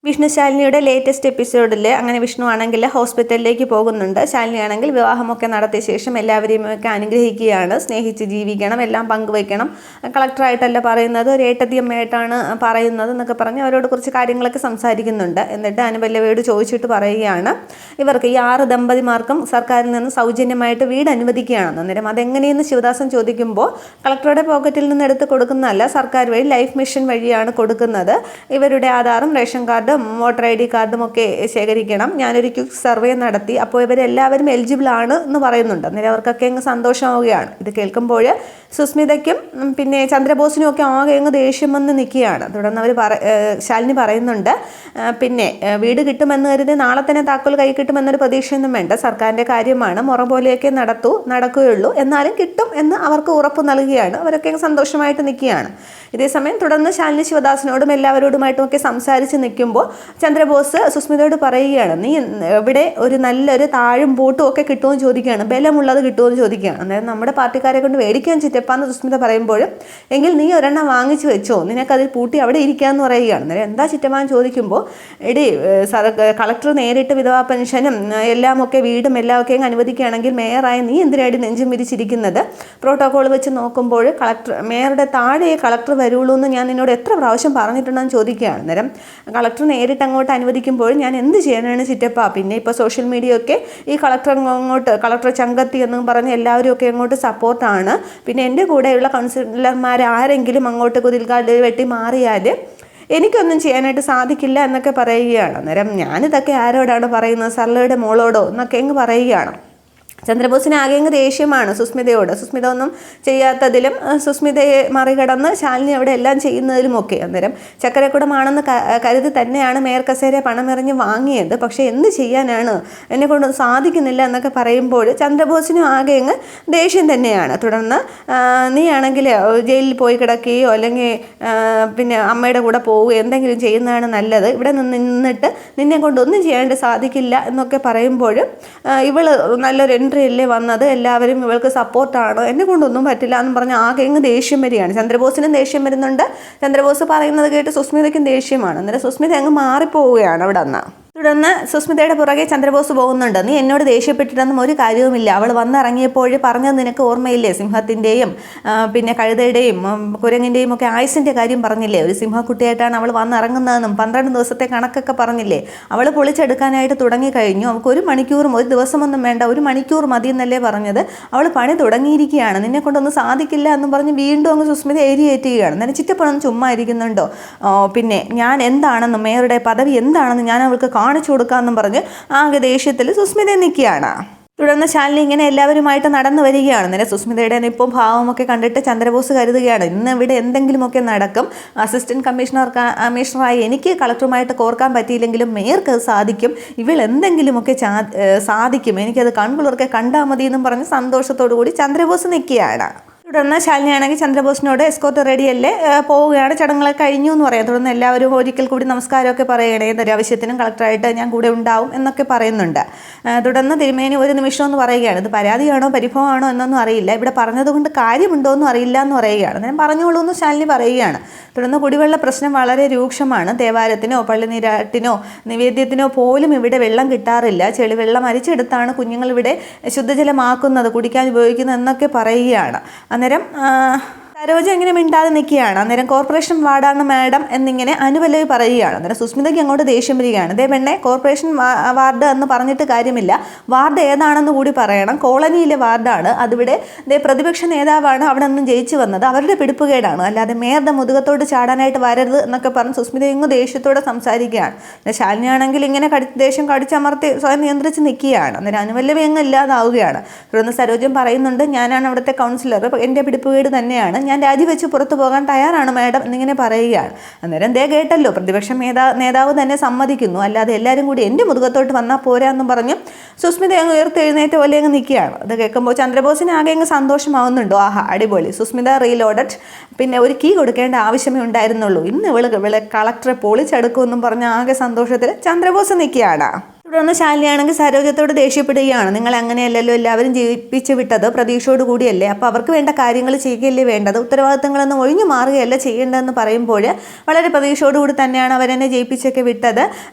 Vishnu ശാലിനിയുടെ latest എപ്പിസോഡിൽ അങ്ങനെ വിഷ്ണു ആണെങ്കിൽ ഹോസ്പിറ്റലിലേക്ക് പോകുന്നുണ്ട്. ശാലിനി ആണെങ്കിൽ വിവാഹമൊക്കെ നടത്തിയ ശേഷം എല്ലാവരെയും ഒക്കെ അനുഗ്രഹിക്കുകയാണ്. സ്നേഹിച്ച് ജീവിക്കണം, എല്ലാം പങ്കുവയ്ക്കണം, കളക്ടറായിട്ടല്ല പറയുന്നത്, ഒരു ഏട്ടത്തിയമ്മയായിട്ടാണ് പറയുന്നത് എന്നൊക്കെ പറഞ്ഞ് അവരോട് കുറച്ച് കാര്യങ്ങളൊക്കെ സംസാരിക്കുന്നുണ്ട്. എന്നിട്ട് അനുപല്ലവിയോട് ചോദിച്ചിട്ട് പറയുകയാണ്, ഇവർക്ക് ഈ 6 ദമ്പതിമാർക്കും സർക്കാരിൽ നിന്ന് സൗജന്യമായിട്ട് വീട് അനുവദിക്കുകയാണെന്ന്. അന്നേരം അതെങ്ങനെയെന്ന് ശിവദാസൻ ചോദിക്കുമ്പോൾ കളക്ടറുടെ പോക്കറ്റിൽ നിന്ന് എടുത്ത് കൊടുക്കുന്നതല്ല, സർക്കാർ വഴി ലൈഫ് മിഷൻ വഴിയാണ് കൊടുക്കുന്നത്. ഇവരുടെ ആധാറും റേഷൻ കാർഡും വോട്ടർ ID കാർഡും ഒക്കെ ശേഖരിക്കണം. ഞാനൊരു ക്വിക്ക് സർവേ നടത്തി, അപ്പോൾ ഇവരെല്ലാവരും എലിജിബിൾ ആണ് എന്ന് പറയുന്നുണ്ട്. അന്നേരം അവർക്കൊക്കെ അങ്ങ് സന്തോഷമാവുകയാണ്. ഇത് കേൾക്കുമ്പോൾ സുസ്മിതയ്ക്കും പിന്നെ ചന്ദ്രബോസിനും ഒക്കെ ആകെ അങ്ങ് ദേഷ്യം വന്ന് നിൽക്കുകയാണ്. തുടർന്ന് ശാലിനി പറയുന്നുണ്ട്, പിന്നെ വീട് കിട്ടുമെന്ന് കരുതി നാളെ തന്നെ താക്കോൽ കൈ കിട്ടുമെന്നൊരു പ്രതീക്ഷയൊന്നും വേണ്ട, സർക്കാരിൻ്റെ കാര്യമാണ്, മുറ പോലെയൊക്കെ നടക്കുകയുള്ളൂ, എന്നാലും കിട്ടും എന്ന് അവർക്ക് ഉറപ്പ് നൽകുകയാണ്. അവരൊക്കെ സന്തോഷമായിട്ട് നിൽക്കുകയാണ്. ഇതേസമയം തുടർന്ന് ശാലിനി ശിവദാസിനോടും എല്ലാവരോടുമായിട്ടും ഒക്കെ സംസാരിച്ച് നിൽക്കുമ്പോൾ ചന്ദ്രബോസ് സുസ്മിതയോട് പറയുകയാണ്, നീ ഇവിടെ ഒരു നല്ലൊരു താഴും ബോട്ടും ഒക്കെ കിട്ടുമെന്ന് ചോദിക്കുകയാണ്, ബലമുള്ളത് കിട്ടുമെന്ന് ചോദിക്കുകയാണ്. അന്നേരം നമ്മുടെ പാർട്ടിക്കാരെ കൊണ്ട് മേടിക്കാൻ ചിറ്റപ്പാന്ന് സുസ്മിത പറയുമ്പോഴും, എങ്കിൽ നീ ഒരെണ്ണം വാങ്ങിച്ചു വെച്ചോ, നിനക്കതിൽ പൂട്ടി അവിടെ ഇരിക്കാമെന്ന് പറയുകയാണ്. അന്നേരം എന്താ ചിറ്റപ്പാന്ന് ചോദിക്കുമ്പോൾ, എടി കളക്ടർ നേരിട്ട് വിധവാ പെൻഷനും എല്ലാം ഒക്കെ വീടും എല്ലാം ഒക്കെ അനുവദിക്കുകയാണെങ്കിൽ മേയറായി നീ എന്തിനായിട്ട് നെഞ്ചും വിരിച്ചിരിക്കുന്നത്? പ്രോട്ടോകോൾ വെച്ച് നോക്കുമ്പോൾ മേയറുടെ താഴെ കളക്ടർ വരുള്ളൂ എന്ന് ഞാൻ നിന്നോട് എത്ര പ്രാവശ്യം പറഞ്ഞിട്ടുണ്ടെന്ന് ചോദിക്കുകയാണ്. അന്നേരം കളക്ടർ നേരിട്ട് അങ്ങോട്ട് അനുവദിക്കുമ്പോൾ ഞാൻ എന്ത് ചെയ്യാനാണ് ചിറ്റപ്പ? പിന്നെ ഇപ്പോൾ സോഷ്യൽ മീഡിയ ഒക്കെ ഈ കളക്ടർ ചങ്കത്തി എന്നും പറഞ്ഞ് എല്ലാവരും ഒക്കെ അങ്ങോട്ട് സപ്പോർട്ടാണ്. പിന്നെ എൻ്റെ കൂടെയുള്ള കൗൺസിലർമാർ ആരെങ്കിലും അങ്ങോട്ട് കുതിൽക്കാട് വെട്ടി മാറിയാൽ എനിക്കൊന്നും ചെയ്യാനായിട്ട് സാധിക്കില്ല എന്നൊക്കെ പറയുകയാണ്. അന്നേരം ഞാനിതൊക്കെ ആരോടാണ് പറയുന്നത്, സർലയുടെ മോളോടോ എന്നൊക്കെ അങ്ങ് പറയുകയാണ്. ചന്ദ്രബോസിന് ആകെ അങ്ങ് ദേഷ്യമാണ് സുസ്മിതയോട്. സുസ്മിത ഒന്നും ചെയ്യാത്തതിലും സുസ്മിതയെ മറികടന്ന് ശാലിനി അവിടെ എല്ലാം ചെയ്യുന്നതിലുമൊക്കെ. അന്നേരം ചക്കരക്കുടമാണെന്ന് കരുതി തന്നെയാണ് മേയർ കസേര പണമെറിഞ്ഞ് വാങ്ങിയത്. പക്ഷേ എന്ത് ചെയ്യാനാണ്, എന്നെ കൊണ്ട് സാധിക്കുന്നില്ല എന്നൊക്കെ പറയുമ്പോൾ ചന്ദ്രബോസിനും ആകെ അങ്ങ് ദേഷ്യം തന്നെയാണ്. തുടർന്ന് നീ ആണെങ്കിൽ ജയിലിൽ പോയി കിടക്കുകയോ അല്ലെങ്കിൽ പിന്നെ അമ്മയുടെ കൂടെ പോവുകയോ എന്തെങ്കിലും ചെയ്യുന്നതാണ് നല്ലത്, ഇവിടെ നിന്നിട്ട് നിന്നെ കൊണ്ടൊന്നും ചെയ്യാണ്ട് സാധിക്കില്ല എന്നൊക്കെ പറയുമ്പോൾ ഇവൾ നല്ലൊരു എൻട്രിയല്ലേ വന്നത്, എല്ലാവരും ഇവൾക്ക് സപ്പോർട്ടാണ്, എന്നെ കൊണ്ടൊന്നും പറ്റില്ല എന്ന് പറഞ്ഞ് ആകെ അങ്ങ് ദേഷ്യം വരികയാണ്. ചന്ദ്രബോസിനും ദേഷ്യം വരുന്നുണ്ട്. ചന്ദ്രബോസ് പറയുന്നത് കേട്ട് സുസ്മിതയ്ക്കും ദേഷ്യമാണ്. അന്നേരം സുസ്മിത അങ്ങ് മാറിപ്പോവുകയാണ് അവിടെ നിന്ന്. തുടർന്ന് സുസ്മിതയുടെ പുറകെ ചന്ദ്രബോസ് പോകുന്നുണ്ട്. നീ എന്നോട് ദേഷ്യപ്പെട്ടിട്ടൊന്നും ഒരു കാര്യവുമില്ല, അവൾ വന്നിറങ്ങിയപ്പോൾ പറഞ്ഞത് നിനക്ക് ഓർമ്മയില്ലേ, സിംഹത്തിൻ്റെയും പിന്നെ കഴുതയുടെയും കുരങ്ങിൻ്റെയും ഒക്കെ ആയുസിൻ്റെ കാര്യം പറഞ്ഞില്ലേ, ഒരു സിംഹക്കുട്ടിയായിട്ടാണ് അവൾ വന്നിറങ്ങുന്നതെന്നും 12 ദിവസത്തെ കണക്കൊക്കെ പറഞ്ഞില്ലേ, അവൾ പൊളിച്ചെടുക്കാനായിട്ട് തുടങ്ങിക്കഴിഞ്ഞു, അവൾക്ക് 1 മണിക്കൂറും 1 ദിവസമൊന്നും വേണ്ട, 1 മണിക്കൂർ മതി എന്നല്ലേ പറഞ്ഞത്, അവൾ പണി തുടങ്ങിയിരിക്കുകയാണ്, നിന്നെ കൊണ്ടൊന്നും സാധിക്കില്ല എന്നും പറഞ്ഞ് വീണ്ടും അങ്ങ് സുസ്മിത ഏരിയേറ്റുകയാണ്. എന്നാലും ചിറ്റപ്പണൊന്നും ചുമ്മാ ഇരിക്കുന്നുണ്ടോ, പിന്നെ ഞാൻ എന്താണെന്നും മേയറുടെ പദവി എന്താണെന്ന് ഞാൻ അവൾക്ക് കാണിച്ചു കൊടുക്കാമെന്നും പറഞ്ഞ് ആകെ ദേഷ്യത്തിൽ സുസ്മിത നിൽക്കുകയാണ്. തുടർന്ന് ശാലിനി ഇങ്ങനെ എല്ലാവരുമായിട്ട് നടന്നു വരികയാണ്. നേരെ സുസ്മിതയുടെ ഇപ്പോൾ ഭാവമൊക്കെ കണ്ടിട്ട് ചന്ദ്രബോസ് കരുതുകയാണ്, ഇന്ന് ഇവിടെ എന്തെങ്കിലുമൊക്കെ നടക്കും, അസിസ്റ്റന്റ് കമ്മീഷണറായി എനിക്ക് കളക്ടറുമായിട്ട് കോർക്കാൻ പറ്റിയില്ലെങ്കിലും മേയർക്ക് അത് സാധിക്കും, ഇവൾ എന്തെങ്കിലുമൊക്കെ സാധിക്കും, എനിക്കത് കൺകുളിർക്കെ കണ്ടാൽ മതി എന്നും പറഞ്ഞ് സന്തോഷത്തോടു കൂടി ചന്ദ്രബോസ് നിൽക്കുകയാണ്. തുടർന്ന് ശാലിനിയാണെങ്കിൽ ചന്ദ്രബോസിനോട് എസ്കോർട്ട് റെഡിയല്ലേ, പോവുകയാണ്, ചടങ്ങുകളൊക്കെ കഴിഞ്ഞു എന്ന് പറയാം. തുടർന്ന് എല്ലാവരും ഒരിക്കൽ കൂടി നമസ്കാരമൊക്കെ പറയണേ, ഏതൊരു ആവശ്യത്തിനും കളക്ടറായിട്ട് ഞാൻ കൂടെ ഉണ്ടാവും എന്നൊക്കെ പറയുന്നുണ്ട്. തുടർന്ന് തിരുമേനി ഒരു നിമിഷം എന്ന് പറയുകയാണ്, ഇത് പരാതിയാണോ പരിഭവമാണോ എന്നൊന്നും അറിയില്ല, ഇവിടെ പറഞ്ഞതുകൊണ്ട് കാര്യമുണ്ടോ എന്നും അറിയില്ല എന്ന് പറയുകയാണ്. ഞാൻ പറഞ്ഞോളൂ എന്ന് ശാലിനി പറയുകയാണ്. തുടർന്ന് കുടിവെള്ള പ്രശ്നം വളരെ രൂക്ഷമാണ്, ദേവാലയത്തിനോ പള്ളിനീരാട്ടിനോ നിവേദ്യത്തിനോ പോലും ഇവിടെ വെള്ളം കിട്ടാറില്ല, ചെളിവെള്ളം അരിച്ചെടുത്താണ് കുഞ്ഞുങ്ങൾ ഇവിടെ ശുദ്ധജലമാക്കുന്നത്, കുടിക്കാൻ ഉപയോഗിക്കുന്നത് എന്നൊക്കെ പറയുകയാണ്. അന്നേരം സരോജ എങ്ങനെ മിണ്ടാതെ നിൽക്കുകയാണ്. അന്നേരം കോർപ്പറേഷൻ വാർഡാണ് മാഡം എന്നിങ്ങനെ അനുപല്ലവി പറയുകയാണ്. അന്നേരം സുസ്മിതയ്ക്ക് അങ്ങോട്ട് ദേഷ്യം വരികയാണ്. അതേ പെണ്ണെ, കോർപ്പറേഷൻ വാർഡ് എന്ന് പറഞ്ഞിട്ട് കാര്യമില്ല, വാർഡ് ഏതാണെന്ന് കൂടി പറയണം, കോളനിയിലെ വാർഡാണ്, അതിവിടെ പ്രതിപക്ഷ നേതാവാണ് അവിടെ നിന്നും ജയിച്ചു വന്നത്, അവരുടെ പിടിപ്പുകേടാണ്, അല്ലാതെ മേയറുടെ മുതുകത്തോട് ചാടാനായിട്ട് വരരുത് എന്നൊക്കെ പറഞ്ഞ് സുസ്മിത ഇങ്ങ് ദേഷ്യത്തോടെ സംസാരിക്കുകയാണ്. ശാലിനിയാണെങ്കിൽ ഇങ്ങനെ ദേഷ്യം കടിച്ചമർത്തി സ്വയം നിയന്ത്രിച്ച് നിൽക്കുകയാണ്. അന്നേരം അനുപല്ലവി അങ്ങ് ഇല്ലാതാവുകയാണ്. തുടർന്ന് സരോജം പറയുന്നുണ്ട്, ഞാനാണ് അവിടുത്തെ കൗൺസിലർ, എൻ്റെ പിടിപ്പുകേട് തന്നെയാണ്, ഞാൻ രാജിവെച്ച് പുറത്തു പോകാൻ തയ്യാറാണ് മാഡം എന്നിങ്ങനെ പറയുകയാണ്. അന്നേരം കേട്ടല്ലോ, പ്രതിപക്ഷ നേതാവ് തന്നെ സമ്മതിക്കുന്നു, അല്ലാതെ എല്ലാവരും കൂടി എൻ്റെ മുതുകത്തോട്ട് വന്നാൽ പോരാന്നും പറഞ്ഞ് സുസ്മിത അങ്ങ് ഉയർത്തെഴുന്നേറ്റ് പോലെ അങ്ങ് നിൽക്കുകയാണ്. അത് കേൾക്കുമ്പോൾ ചന്ദ്രബോസിന് ആകെ അങ്ങ് സന്തോഷമാവുന്നുണ്ടോ, ആഹാ അടിപൊളി, സുസ്മിത റീലോഡഡ്, പിന്നെ ഒരു കീ കൊടുക്കേണ്ട ആവശ്യമേ ഉണ്ടായിരുന്നുള്ളൂ, ഇന്ന് ഇവള് കളക്ടറെ പൊളിച്ചെടുക്കുമെന്നും പറഞ്ഞ് ആകെ സന്തോഷത്തിൽ ചന്ദ്രബോസ് നിൽക്കുകയാണ്. തുടർന്ന് ശാലിനിയാണെങ്കിൽ സരോജത്തോട് ദേഷ്യപ്പെടുകയാണ്. നിങ്ങൾ അങ്ങനെയല്ലല്ലോ എല്ലാവരും ജയിപ്പിച്ച് വിട്ടത്, പ്രതീക്ഷയോട് കൂടിയല്ലേ, അപ്പോൾ അവർക്ക് വേണ്ട കാര്യങ്ങൾ ചെയ്യുകയല്ലേ വേണ്ടത്, ഉത്തരവാദിത്തങ്ങളൊന്നും ഒഴിഞ്ഞു മാറുകയല്ല ചെയ്യേണ്ടതെന്ന് പറയുമ്പോൾ വളരെ പ്രതീക്ഷയോടുകൂടി തന്നെയാണ് അവരെന്നെ ജയിപ്പിച്ചൊക്കെ വിട്ടത്.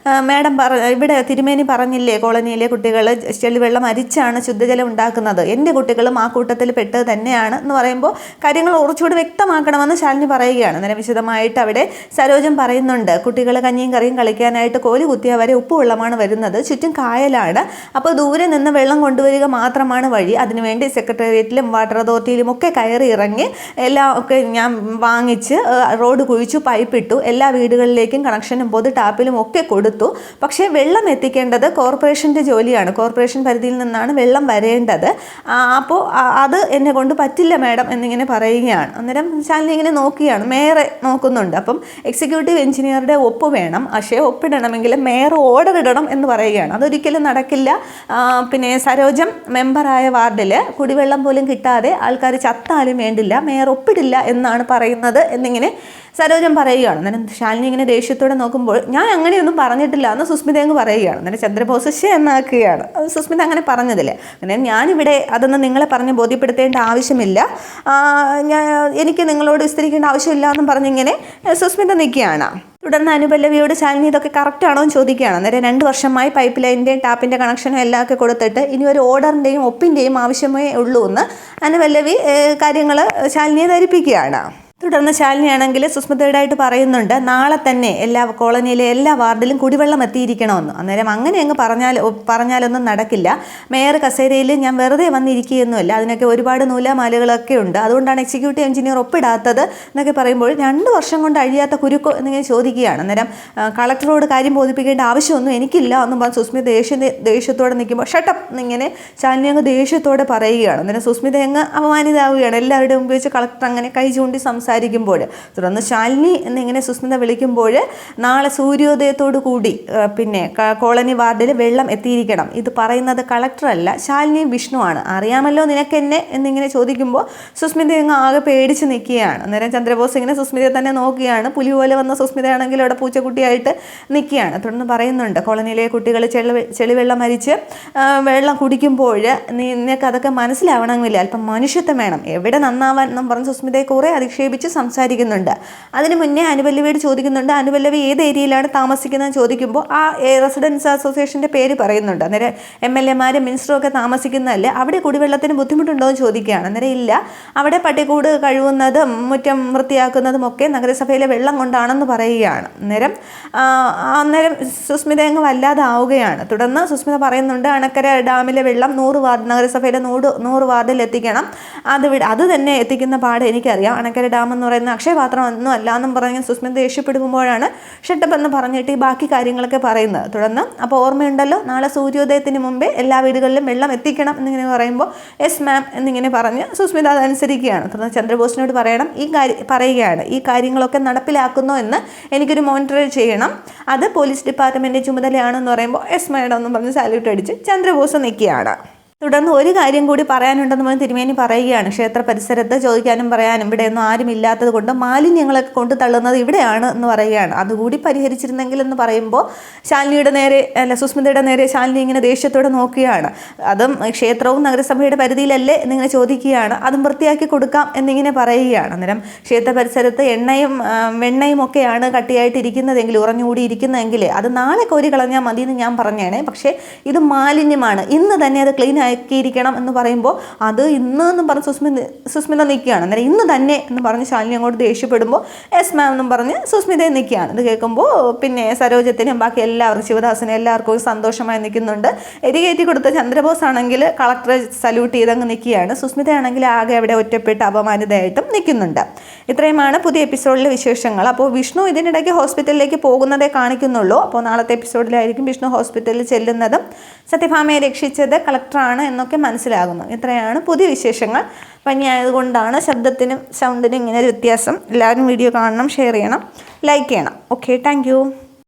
മാഡം ഇവിടെ തിരുമേനി പറഞ്ഞില്ലേ കോളനിയിലെ കുട്ടികൾ ചെളിവെള്ളം അരിച്ചാണ് ശുദ്ധജലം ഉണ്ടാക്കുന്നത്, എൻ്റെ കുട്ടികളും ആ കൂട്ടത്തിൽ പെട്ടത് തന്നെയാണ് എന്ന് പറയുമ്പോൾ കാര്യങ്ങൾ കുറച്ചുകൂടി വ്യക്തമാക്കണമെന്ന് ശാലിനി പറയുകയാണ്. അന്നേരം വിശദമായിട്ട് അവിടെ സരോജം പറയുന്നുണ്ട്, കുട്ടികൾ കഞ്ഞിയും കറിയും കളിക്കാനായിട്ട് കോലി കുത്തിയ വരെ ഉപ്പുവെള്ളമാണ് വരുന്നത്, ചുറ്റും കായലാണ്, അപ്പോൾ ദൂരെ നിന്ന് വെള്ളം കൊണ്ടുവരിക മാത്രമാണ് വഴി, അതിനുവേണ്ടി സെക്രട്ടേറിയറ്റിലും വാട്ടർ അതോറിറ്റിയിലും ഒക്കെ കയറി ഇറങ്ങി എല്ലാം ഒക്കെ ഞാൻ വാങ്ങിച്ച് റോഡ് കുഴിച്ചു, പൈപ്പിട്ടു, എല്ലാ വീടുകളിലേക്കും കണക്ഷനും പൊതു ടാപ്പിലും ഒക്കെ കൊടുത്തു. പക്ഷേ വെള്ളം എത്തിക്കേണ്ടത് കോർപ്പറേഷൻ്റെ ജോലിയാണ്, കോർപ്പറേഷൻ പരിധിയിൽ നിന്നാണ് വെള്ളം വരേണ്ടത്, അപ്പോൾ അത് എന്നെ കൊണ്ട് പറ്റില്ല മാഡം എന്നിങ്ങനെ പറയുകയാണ്. അന്നേരം ശാലിനി ഇങ്ങനെ നോക്കുകയാണ്, മേയറെ നോക്കുന്നുണ്ട്. അപ്പം എക്സിക്യൂട്ടീവ് എഞ്ചിനീയറുടെ ഒപ്പ് വേണം, പക്ഷേ ഒപ്പിടണമെങ്കിൽ മേയർ ഓർഡർ ഇടണം എന്ന് പറയുകയാണ്. അതൊരിക്കലും നടക്കില്ല. പിന്നെ സരോജം മെമ്പറായ വാർഡിൽ കുടിവെള്ളം പോലും കിട്ടാതെ ആൾക്കാർ ചത്താലും വേണ്ടില്ല, മേയർ ഒപ്പിടില്ല എന്നാണ് പറയുന്നത് എന്നിങ്ങനെ സരോജം പറയുകയാണ്. അന്നേരം ശാലിനി ഇങ്ങനെ ദേഷ്യത്തോടെ നോക്കുമ്പോൾ ഞാൻ അങ്ങനെയൊന്നും പറഞ്ഞിട്ടില്ല എന്ന് സുസ്മിത അങ്ങ് പറയുകയാണ്. അന്നേരം ചന്ദ്രബോസ് എന്നാക്കുകയാണ്, സുസ്മിത അങ്ങനെ പറഞ്ഞതില്ല. അങ്ങനെ ഞാനിവിടെ അതൊന്നും നിങ്ങളെ പറഞ്ഞ് ബോധ്യപ്പെടുത്തേണ്ട ആവശ്യമില്ല, എനിക്ക് നിങ്ങളോട് വിസ്തരിക്കേണ്ട ആവശ്യമില്ല എന്നും പറഞ്ഞിങ്ങനെ സുസ്മിത നിൽക്കുകയാണ്. തുടർന്ന് അനുപല്ലവിയോട് ശാലിനി ഇതൊക്കെ കറക്റ്റ് ആണോ എന്ന് ചോദിക്കുകയാണ്. അന്നേരം 2 വർഷമായി പൈപ്പ് ലൈനിൻ്റെയും ടാപ്പിൻ്റെ കണക്ഷനും എല്ലാം ഒക്കെ കൊടുത്തിട്ട് ഇനി ഒരു ഓർഡറിൻ്റെയും ഒപ്പിൻ്റെയും ആവശ്യമേ ഉള്ളൂ എന്ന് അനുപല്ലവി കാര്യങ്ങൾ ശാലിനിയെ ധരിപ്പിക്കുകയാണ്. തുടർന്ന് ശാലിനിയാണെങ്കിൽ സുസ്മിതയോടായിട്ട് പറയുന്നുണ്ട്, നാളെ തന്നെ കോളനിയിലെ എല്ലാ വാർഡിലും കുടിവെള്ളം എത്തിയിരിക്കണമെന്ന്. അന്നേരം അങ്ങനെ അങ്ങ് പറഞ്ഞാലൊന്നും നടക്കില്ല, മേയർ കസേരയിൽ ഞാൻ വെറുതെ വന്നിരിക്കുകയൊന്നുമല്ല, അതിനൊക്കെ ഒരുപാട് നൂലാമാലകളൊക്കെ ഉണ്ട്, അതുകൊണ്ടാണ് എക്സിക്യൂട്ടീവ് എഞ്ചിനീയർ ഒപ്പിടാത്തത് എന്നൊക്കെ പറയുമ്പോൾ 2 വർഷം കൊണ്ട് അഴിയാത്ത കുരുക്കോ എന്നിങ്ങനെ ചോദിക്കുകയാണ്. അന്നേരം കളക്ടറോട് കാര്യം ബോധിപ്പിക്കേണ്ട ആവശ്യമൊന്നും എനിക്കില്ല എന്നും പറഞ്ഞ് സുസ്മിത ദേഷ്യത്തോടെ നിൽക്കുമ്പോൾ ഷട്ടപ്പ് എന്നിങ്ങനെ ശാലിനി അങ്ങ് ദേഷ്യത്തോടെ പറയുകയാണ്. അന്നേരം സുസ്മിത അങ്ങ് അപമാനിതാവുകയാണ്. എല്ലാവരുടെയും മുമ്പ് വെച്ച് കളക്ടർ അങ്ങനെ കൈ ചൂണ്ടി സംസാരിക്കുമ്പോൾ തുടർന്ന് ശാലിനി എന്നിങ്ങനെ സുസ്മിത വിളിക്കുമ്പോൾ നാളെ സൂര്യോദയത്തോടു കൂടി പിന്നെ കോളനി വാർഡിൽ വെള്ളം എത്തിയിരിക്കണം, ഇത് പറയുന്നത് കളക്ടറല്ല ശാലിനിയും വിഷ്ണുവാണ്, അറിയാമല്ലോ നിനക്കെന്നെ എന്നിങ്ങനെ ചോദിക്കുമ്പോൾ സുസ്മിത അങ്ങ് ആകെ പേടിച്ച് നിൽക്കുകയാണ്. അന്നേരം ചന്ദ്രബോസ് ഇങ്ങനെ സുസ്മിതയെ തന്നെ നോക്കുകയാണ്. പുലി പോലെ വന്ന സുസ്മിതയാണെങ്കിൽ അവിടെ പൂച്ചക്കുട്ടിയായിട്ട് നിൽക്കുകയാണ്. തുടർന്ന് പറയുന്നുണ്ട്, കോളനിയിലെ കുട്ടികൾ ചെളിവെള്ളം അരിച്ച് വെള്ളം കുടിക്കുമ്പോൾ നിനക്ക് അതൊക്കെ മനസ്സിലാവണമെന്നില്ല, അല്പം മനുഷ്യത്വം വേണം, എവിടെ നന്നാവാൻ എന്നും പറഞ്ഞ് സുസ്മിതയെ കുറേ അധിക്ഷേപിച്ച് സംസാരിക്കുന്നുണ്ട്. അതിന് മുന്നേ അനുപല്ലവിയോട് ചോദിക്കുന്നുണ്ട്, അനുപല്ലവി ഏത് ഏരിയയിലാണ് താമസിക്കുന്നതെന്ന് ചോദിക്കുമ്പോൾ ആ റെസിഡൻസ് അസോസിയേഷൻ്റെ പേര് പറയുന്നുണ്ട്. അന്നേരം MLA-മാരും മിനിസ്റ്ററും ഒക്കെ താമസിക്കുന്നതല്ലേ, അവിടെ കുടിവെള്ളത്തിന് ബുദ്ധിമുട്ടുണ്ടോ എന്ന് ചോദിക്കുകയാണ്. അന്നേരം ഇല്ല, അവിടെ പട്ടിക്കൂട് കഴുകുന്നതും മുറ്റം വൃത്തിയാക്കുന്നതും ഒക്കെ നഗരസഭയിലെ വെള്ളം കൊണ്ടാണെന്ന് പറയുകയാണ്. അന്നേരം സുസ്മിത അങ്ങ് വല്ലാതെ ആവുകയാണ്. തുടർന്ന് സുസ്മിത പറയുന്നുണ്ട്, അണക്കര ഡാമിലെ വെള്ളം 100 വാർഡ് നഗരസഭയിലെ 100 വാർഡിൽ എത്തിക്കണം, അത് തന്നെ എത്തിക്കുന്ന പാട് എനിക്കറിയാം, അണക്കര ഡാം എന്ന് പറയുന്ന അക്ഷയപാത്രം ഒന്നും അല്ല എന്നും പറഞ്ഞ് സുസ്മിത ദേഷ്യപ്പെടുമ്പോഴാണ് ഷട്ടപ്പ് എന്ന് പറഞ്ഞിട്ട് ഈ ബാക്കി കാര്യങ്ങളൊക്കെ പറയുന്നത്. തുടർന്ന് അപ്പോൾ ഓർമ്മയുണ്ടല്ലോ, നാളെ സൂര്യോദയത്തിന് മുമ്പേ എല്ലാ വീടുകളിലും വെള്ളം എത്തിക്കണം എന്നിങ്ങനെ പറയുമ്പോൾ യെസ് മാം എന്നിങ്ങനെ പറഞ്ഞ് സുസ്മിത അതനുസരിക്കുകയാണ്. തുടർന്ന് ചന്ദ്രബോസിനോട് പറയുകയാണ്, ഈ കാര്യങ്ങളൊക്കെ നടപ്പിലാക്കുന്നോ എന്ന് എനിക്കൊരു മോണിറ്റർ ചെയ്യണം, അത് പോലീസ് ഡിപ്പാർട്ട്മെൻറ്റ് ചുമതലയാണെന്ന് പറയുമ്പോൾ യെസ് മാഡം എന്നും പറഞ്ഞ് സാല്യൂട്ട് അടിച്ച് ചന്ദ്രബോസ് നിൽക്കുകയാണ്. തുടർന്ന് ഒരു കാര്യം കൂടി പറയാനുണ്ടെന്ന് പറഞ്ഞ് തിരുമേനി പറയുകയാണ്, ക്ഷേത്ര പരിസരത്ത് ചോദിക്കാനും പറയാനും ഇവിടെയൊന്നും ആരും ഇല്ലാത്തത് കൊണ്ട് മാലിന്യങ്ങളൊക്കെ കൊണ്ട് തള്ളുന്നത് ഇവിടെയാണ് എന്ന് പറയുകയാണ്, അതുകൂടി പരിഹരിച്ചിരുന്നെങ്കിൽ എന്ന് പറയുമ്പോൾ സുസ്മിതയുടെ നേരെ ശാലിനി ഇങ്ങനെ ദേഷ്യത്തോടെ നോക്കുകയാണ്. അതും ക്ഷേത്രവും നഗരസഭയുടെ പരിധിയിലല്ലേ എന്നിങ്ങനെ ചോദിക്കുകയാണ്, അതും വൃത്തിയാക്കി കൊടുക്കാം എന്നിങ്ങനെ പറയുകയാണ്. അന്നേരം ക്ഷേത്ര പരിസരത്ത് വെണ്ണയും ഒക്കെയാണ് കട്ടിയായിട്ടിരിക്കുന്നതെങ്കിൽ ഉറഞ്ഞുകൂടി ഇരിക്കുന്നതെങ്കിൽ അത് നാളെ കോരി കളഞ്ഞാൽ മതി എന്ന് ഞാൻ പറഞ്ഞേനെ, പക്ഷേ ഇത് മാലിന്യമാണ്, ഇന്ന് തന്നെ അത് ക്ലീൻ ആക്കിയിരിക്കണം എന്ന് പറയുമ്പോൾ അത് ഇന്ന് എന്നും പറഞ്ഞ് സുസ്മിത നിൽക്കുകയാണ്. അന്നേരം ഇന്ന് തന്നെ എന്ന് പറഞ്ഞ് ശാലിനി അങ്ങോട്ട് ദേഷ്യപ്പെടുമ്പോൾ യെസ് മാം എന്നും പറഞ്ഞ് സുസ്മിതയെ നിൽക്കുകയാണ്. ഇത് കേൾക്കുമ്പോൾ പിന്നെ സരോജത്തിനും ബാക്കി എല്ലാവർക്കും ശിവദാസിനും എല്ലാവർക്കും സന്തോഷമായി നിൽക്കുന്നുണ്ട്. എരികേറ്റി കൊടുത്ത ചന്ദ്രബോസ് ആണെങ്കിൽ കളക്ടറെ സല്യൂട്ട് ചെയ്തങ്ങ് നിൽക്കുകയാണ്. സുസ്മിത ആണെങ്കിൽ ആകെ അവിടെ ഒറ്റപ്പെട്ട് അപമാനിതയായിട്ടും നിൽക്കുന്നുണ്ട്. ഇത്രയുമാണ് പുതിയ എപ്പിസോഡിലെ വിശേഷങ്ങൾ. അപ്പോൾ വിഷ്ണു ഇതിനിടയ്ക്ക് ഹോസ്പിറ്റലിലേക്ക് പോകുന്നതേ കാണിക്കുന്നുള്ളൂ. അപ്പോൾ നാളത്തെ എപ്പിസോഡിലായിരിക്കും വിഷ്ണു ഹോസ്പിറ്റലിൽ ചെല്ലുന്നതും സത്യഭാമയെ രക്ഷിച്ചത് കളക്ടറാണ് എന്നൊക്കെ മനസ്സിലാകുന്നു. ഇത്രയാണ് പുതിയ വിശേഷങ്ങൾ. പനിയായതുകൊണ്ടാണ് ശബ്ദത്തിനും സൗണ്ടിനും ഇങ്ങനെ ഒരു വ്യത്യാസം. എല്ലാവരും വീഡിയോ കാണണം, ഷെയർ ചെയ്യണം, ലൈക്ക് ചെയ്യണം. Okay, thank